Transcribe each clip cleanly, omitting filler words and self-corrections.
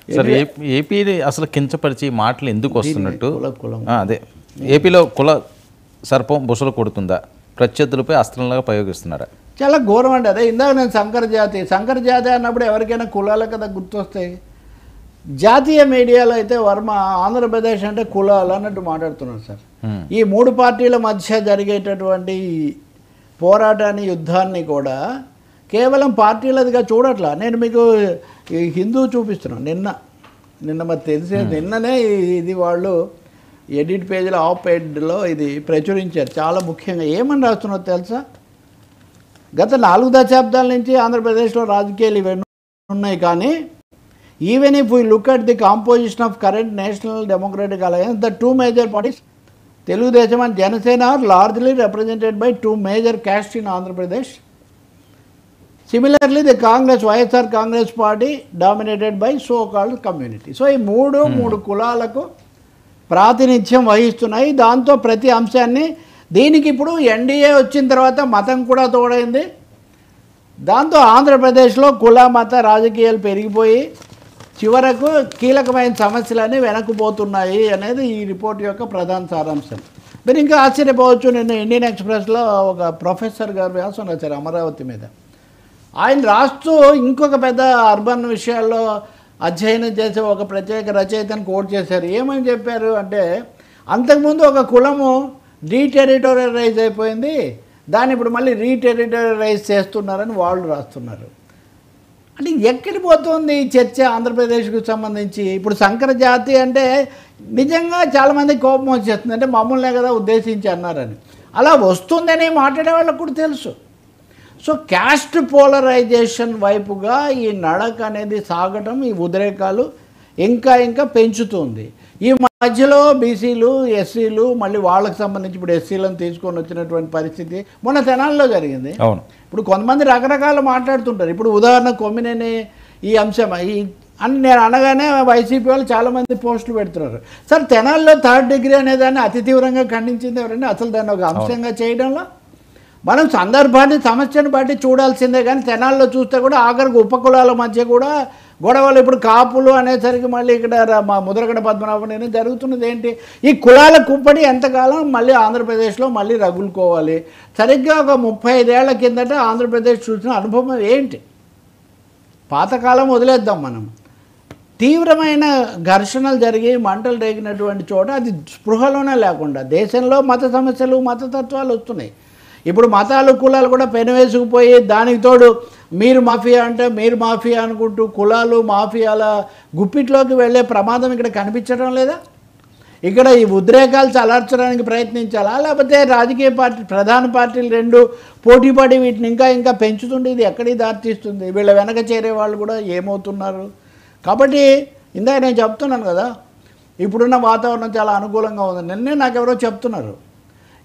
Sir ఏపీని అసలు కించపరిచి మాటలు ఎందుకు వస్తున్నట్టు అదే ఏపీలో కుల సర్పం బుసలు కొడుతుందా, ప్రత్యర్థులపై అస్త్రంలాగా ప్రయోగిస్తున్నారా? చాలా ఘోరం అండి. అదే ఇందాక నేను సంకర జాతి అన్నప్పుడు ఎవరికైనా కులాల కదా గుర్తొస్తాయి. జాతీయ మీడియాలో అయితే వర్మ ఆంధ్రప్రదేశ్ అంటే కులాలు అన్నట్టు మాట్లాడుతున్నారు సార్. ఈ మూడు పార్టీల మధ్య జరిగేటటువంటి పోరాటాన్ని, యుద్ధాన్ని కూడా కేవలం పార్టీలదిగా చూడట్లా. నేను మీకు ఈ హిందూ చూపిస్తున్నాను. నిన్న మరి తెలిసే నిన్ననే ఇది వాళ్ళు ఎడిట్ పేజీలో ఆప్ ఎడ్లో ఇది ప్రచురించారు. చాలా ముఖ్యంగా ఏమని రాస్తున్నదో తెలుసా? గత 4 దశాబ్దాల నుంచి ఆంధ్రప్రదేశ్లో రాజకీయాలు ఇవన్నీ ఉన్నాయి, కానీ even if we look at the composition of current national democratic alliance, the 2 major parties Telugu Desam and Janasena are largely represented by 2 major caste in Andhra Pradesh. Similarly the Congress, YSR Congress party dominated by so called community. So ఈ మూడు కులాలకు ప్రాతినిధ్యం వహిస్తున్నాయి. దాంతో ప్రతి అంశాన్ని, దీనికి ఇప్పుడు ఎన్డీఏ వచ్చిన తర్వాత మతం కూడా తోడైంది. దాంతో ఆంధ్రప్రదేశ్లో కుల మత రాజకీయాలు పెరిగిపోయి చివరకు కీలకమైన సమస్యలన్నీ వెనక్కిపోతున్నాయి అనేది ఈ రిపోర్ట్ యొక్క ప్రధాన సారాంశం. మీరు ఇంకా ఆశ్చర్యపోవచ్చు, నిన్న ఇండియన్ ఎక్స్ప్రెస్లో ఒక ప్రొఫెసర్ గారు వ్యాసం రాశారు అమరావతి మీద. ఆయన రాస్తూ ఇంకొక పెద్ద అర్బన్ విషయాల్లో అధ్యయనం చేసే ఒక ప్రత్యేక రచయితను కోట్ చేశారు. ఏమని చెప్పారు అంటే, అంతకుముందు ఒక కులము డీటెరిటోరియలైజ్ అయిపోయింది, దాన్ని ఇప్పుడు మళ్ళీ రీటెరిటోరియలైజ్ చేస్తున్నారని వాళ్ళు రాస్తున్నారు. అంటే ఎక్కడికి పోతుంది ఈ చర్చ ఆంధ్రప్రదేశ్కు సంబంధించి? ఇప్పుడు సంకర జాతి అంటే నిజంగా చాలామంది కోపం వచ్చేస్తుంది, అంటే మమ్మల్నే కదా ఉద్దేశించి అన్నారని. అలా వస్తుందని మాట్లాడే వాళ్ళకు కూడా తెలుసు. సో క్యాస్ట్ పోలరైజేషన్ వైపుగా ఈ నడక అనేది సాగటం, ఈ ఉద్రేకాలు ఇంకా పెంచుతుంది. ఈ మధ్యలో బీసీలు, ఎస్సీలు, మళ్ళీ వాళ్ళకి సంబంధించి ఇప్పుడు ఎస్సీలను తీసుకొని వచ్చినటువంటి పరిస్థితి మొన్న తెనాలిలో జరిగింది. అవును, ఇప్పుడు కొంతమంది రకరకాలు మాట్లాడుతుంటారు. ఇప్పుడు ఉదాహరణ కొమ్మినేని ఈ అంశం అని నేను అనగానే వైసీపీ వాళ్ళు చాలామంది పోస్టులు పెడుతున్నారు. సార్ తెనాలిలో 3rd డిగ్రీ అనేదాన్ని అతి తీవ్రంగా ఖండించింది ఎవరండి? అసలు దాన్ని ఒక అంశంగా చేయడంలో మనం సందర్భాన్ని, సమస్యను బట్టి చూడాల్సిందే. కానీ తెనాల్లో చూస్తే కూడా ఆఖరికి ఉపకులాల మధ్య కూడా గొడవలు. ఇప్పుడు కాపులు అనేసరికి మళ్ళీ ఇక్కడ మా ముద్రగడ పద్మనాభం జరుగుతున్నది ఏంటి? ఈ కులాల కుప్పటి ఎంతకాలం మళ్ళీ ఆంధ్రప్రదేశ్లో మళ్ళీ రగులుకోవాలి? సరిగ్గా ఒక 35 ఏళ్ల కిందట ఆంధ్రప్రదేశ్ చూసిన అనుభవం ఏంటి? పాతకాలం వదిలేద్దాం మనం. తీవ్రమైన ఘర్షణలు జరిగి మంటలు రేగినటువంటి చోట అది స్పృహలోనే లేకుండా దేశంలో మత సమస్యలు, మతతత్వాలు వస్తున్నాయి. ఇప్పుడు మతాలు, కులాలు కూడా పెనవేసుకుపోయి, దానికి తోడు మీరు మాఫియా అంటే మీరు మాఫియా అనుకుంటూ కులాలు మాఫియాల గుప్పిట్లోకి వెళ్ళే ప్రమాదం ఇక్కడ కనిపించడం లేదా? ఇక్కడ ఈ ఉద్రేకాలు చలార్చడానికి ప్రయత్నించాలా, లేకపోతే రాజకీయ పార్టీ, ప్రధాన పార్టీలు 2 పోటీపడి వీటిని ఇంకా పెంచుతుండే ఇది ఎక్కడికి దారితీస్తుంది? వీళ్ళ వెనక చేరే వాళ్ళు కూడా ఏమవుతున్నారు? కాబట్టి ఇందాక నేను చెప్తున్నాను కదా, ఇప్పుడున్న వాతావరణం చాలా అనుకూలంగా ఉంది. నిన్నే నాకెవరో చెప్తున్నారు,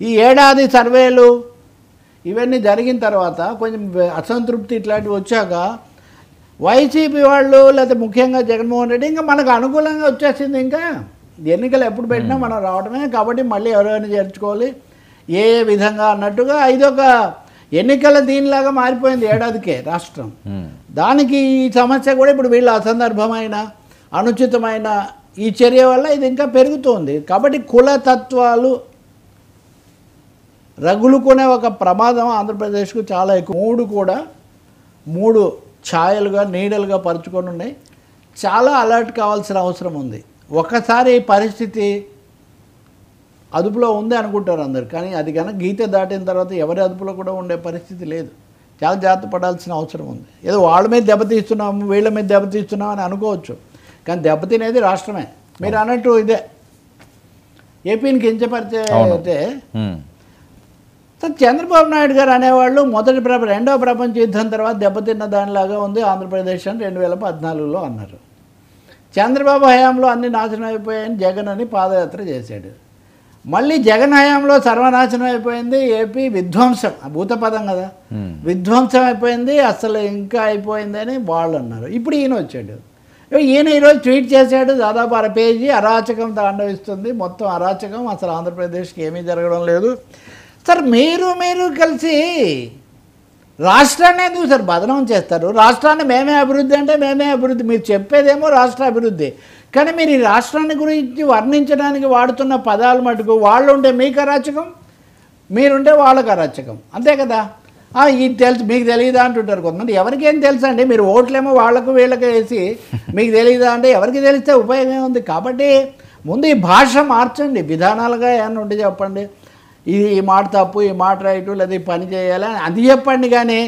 ఈ ఏడాది సర్వేలు ఇవన్నీ జరిగిన తర్వాత కొంచెం అసంతృప్తి ఇట్లాంటివి వచ్చాక వైసీపీ వాళ్ళు, లేకపోతే ముఖ్యంగా జగన్మోహన్ రెడ్డి ఇంకా మనకు అనుకూలంగా వచ్చేసింది. ఇంకా ఎన్నికలు ఎప్పుడు పెట్టినా మనం రావడమే, కాబట్టి మళ్ళీ ఎవరైనా చేర్చుకోవాలి ఏ విధంగా అన్నట్టుగా ఇదొక ఎన్నికల దీనిలాగా మారిపోయింది ఏడాదికే రాష్ట్రం. దానికి ఈ సమస్య కూడా ఇప్పుడు వీళ్ళ అసందర్భమైన, అనుచితమైన ఈ చర్య వల్ల ఇది ఇంకా పెరుగుతోంది. కాబట్టి కులతత్వాలు రగులుకునే ఒక ప్రమాదం ఆంధ్రప్రదేశ్కు చాలా ఎక్కువ. 3 కూడా 3 ఛాయలుగా, నీడలుగా పరుచుకొని ఉన్నాయి. చాలా అలర్ట్ కావాల్సిన అవసరం ఉంది. ఒకసారి పరిస్థితి అదుపులో ఉంది అనుకుంటారు అందరు, కానీ అది కనుక గీత దాటిన తర్వాత ఎవరి అదుపులో కూడా ఉండే పరిస్థితి లేదు. చాలా జాగ్రత్త పడాల్సిన అవసరం ఉంది. ఏదో వాళ్ళ మీద దెబ్బతీస్తున్నాము, వీళ్ళ మీద దెబ్బతీస్తున్నాం అని అనుకోవచ్చు, కానీ దెబ్బతినేది రాష్ట్రమే. మీరు అన్నట్టు ఇదే ఏపీని కించపరిచే అయితే చంద్రబాబు నాయుడు గారు అనేవాళ్ళు రెండవ ప్రపంచ యుద్ధం తర్వాత దెబ్బతిన్న దానిలాగా ఉంది ఆంధ్రప్రదేశ్ అని 2014లో అన్నారు. చంద్రబాబు హయాంలో అన్ని నాశనం అయిపోయాయని జగన్ అని పాదయాత్ర చేశాడు. మళ్ళీ జగన్ హయాంలో సర్వనాశనం అయిపోయింది ఏపీ, విధ్వంసం, భూతపదం కదా, విధ్వంసం అయిపోయింది, అసలు ఇంకా అయిపోయిందని వాళ్ళు అన్నారు. ఇప్పుడు ఈయన వచ్చాడు. ఈయన ఈరోజు ట్వీట్ చేశాడు, దాదాపు 1/2 పేజీ అరాచకం తాండవిస్తుంది, మొత్తం అరాచకం, అసలు ఆంధ్రప్రదేశ్కి ఏమీ జరగడం లేదు. సార్ మీరు కలిసి రాష్ట్రాన్ని ఎందుకు సార్ బదనం చేస్తారు? రాష్ట్రాన్ని మేమే అభివృద్ధి అంటే మేమే అభివృద్ధి, మీరు చెప్పేదేమో రాష్ట్ర అభివృద్ధి, కానీ మీరు ఈ రాష్ట్రాన్ని గురించి వర్ణించడానికి వాడుతున్న పదాలు మటుకు వాళ్ళు ఉంటే మీకు అరాచకం, మీరుంటే వాళ్ళకు అరాచకం, అంతే కదా. ఇది తెలుసు మీకు తెలియదా అంటుంటారు కొంతమంది. ఎవరికేం తెలుసా అండి? మీరు ఓట్లేమో వాళ్ళకు వీళ్ళకి వేసి మీకు తెలియదా అంటే ఎవరికి తెలిస్తే ఉపయోగం ఉంది. కాబట్టి ముందు ఈ భాష మార్చండి, విధానాలుగా ఏమన్నా ఉంటే చెప్పండి. ఇది ఈ మాట తప్పు, ఈ మాట రైటు, లేదా ఈ పని చేయాలి అది చెప్పండి. కానీ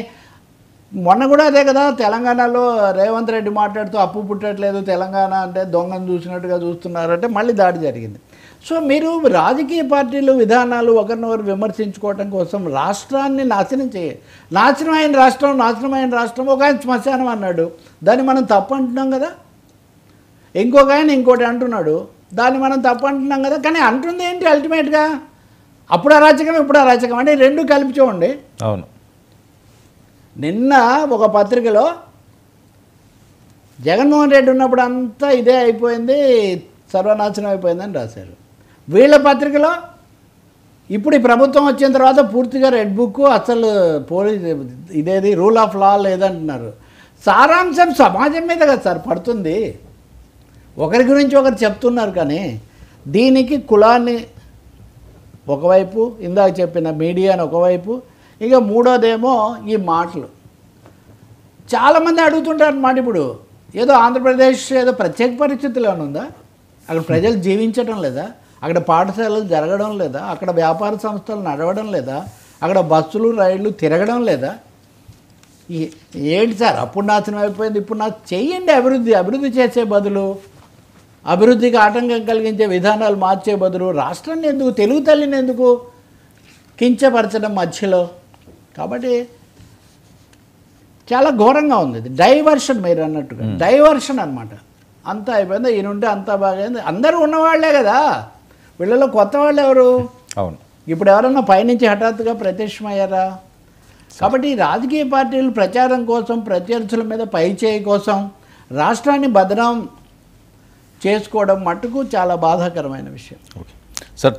మొన్న కూడా అదే కదా, తెలంగాణలో రేవంత్ రెడ్డి మాట్లాడుతూ అప్పు పుట్టట్లేదు తెలంగాణ అంటే దొంగను చూసినట్టుగా చూస్తున్నారంటే మళ్ళీ దాడి జరిగింది. సో మీరు రాజకీయ పార్టీలు విధానాలు ఒకరినొకరు విమర్శించుకోవటం కోసం రాష్ట్రాన్ని నాశనమైన రాష్ట్రం ఒక ఆయన శ్మశానం అన్నాడు, దాన్ని మనం తప్పు అంటున్నాం కదా. ఇంకొక ఆయన ఇంకోటి అంటున్నాడు, దాన్ని మనం తప్పు అంటున్నాం కదా. కానీ అంటుంది ఏంటి అల్టిమేట్గా? అప్పుడు అరాచకం ఇప్పుడు అరాచకం అంటే రెండు కలిపి చూడండి. అవును. నిన్న ఒక పత్రికలో జగన్మోహన్ రెడ్డి ఉన్నప్పుడు అంతా ఇదే అయిపోయింది, సర్వనాశనం అయిపోయిందని రాశారు. వీళ్ళ పత్రికలో ఇప్పుడు ఈ ప్రభుత్వం వచ్చిన తర్వాత పూర్తిగా రెడ్ బుక్, అసలు పోలీస్ ఇదేది రూల్ ఆఫ్ లా లేదంటున్నారు. సారాంశం సమాజం మీద కదా సార్ పడుతుంది, ఒకరి గురించి ఒకరు చెప్తున్నారు. కానీ దీనికి కులాన్ని ఒకవైపు, ఇందాక చెప్పిన మీడియాని ఒకవైపు, ఇక మూడోదేమో ఈ మాటలు. చాలామంది అడుగుతుంటారు అన్నమాట, ఇప్పుడు ఏదో ఆంధ్రప్రదేశ్ ఏదో ప్రత్యేక పరిస్థితులు ఏమైనా ఉందా? అక్కడ ప్రజలు జీవించడం లేదా? అక్కడ పాఠశాలలు జరగడం లేదా? అక్కడ వ్యాపార సంస్థలు నడవడం లేదా? అక్కడ బస్సులు రైళ్లు తిరగడం లేదా? ఏంటి సార్ అప్పుడు నాశనం అయిపోయింది ఇప్పుడు చెయ్యండి అభివృద్ధి చేసే బదులు, అభివృద్ధికి ఆటంకం కలిగించే విధానాలు మార్చే బదులు రాష్ట్రాన్ని ఎందుకు, తెలుగు తల్లిని ఎందుకు కించపరచడం మధ్యలో? కాబట్టి చాలా ఘోరంగా ఉంది ఇది. డైవర్షన్, మీరు అన్నట్టుగా డైవర్షన్ అనమాట. అంతా అయిపోయింది, ఈయనుంటే అంతా బాగైంది. అందరూ ఉన్నవాళ్లే కదా, వీళ్ళలో కొత్త వాళ్ళు ఎవరు? అవును. ఇప్పుడు ఎవరన్నా పైనుంచి హఠాత్తుగా ప్రత్యక్షమయ్యారా? కాబట్టి రాజకీయ పార్టీలు ప్రచారం కోసం, ప్రత్యర్థుల మీద పైచేయి కోసం రాష్ట్రాన్ని బదనాం చేసుకోవడం మట్టుకు చాలా బాధాకరమైన విషయం. Okay sir.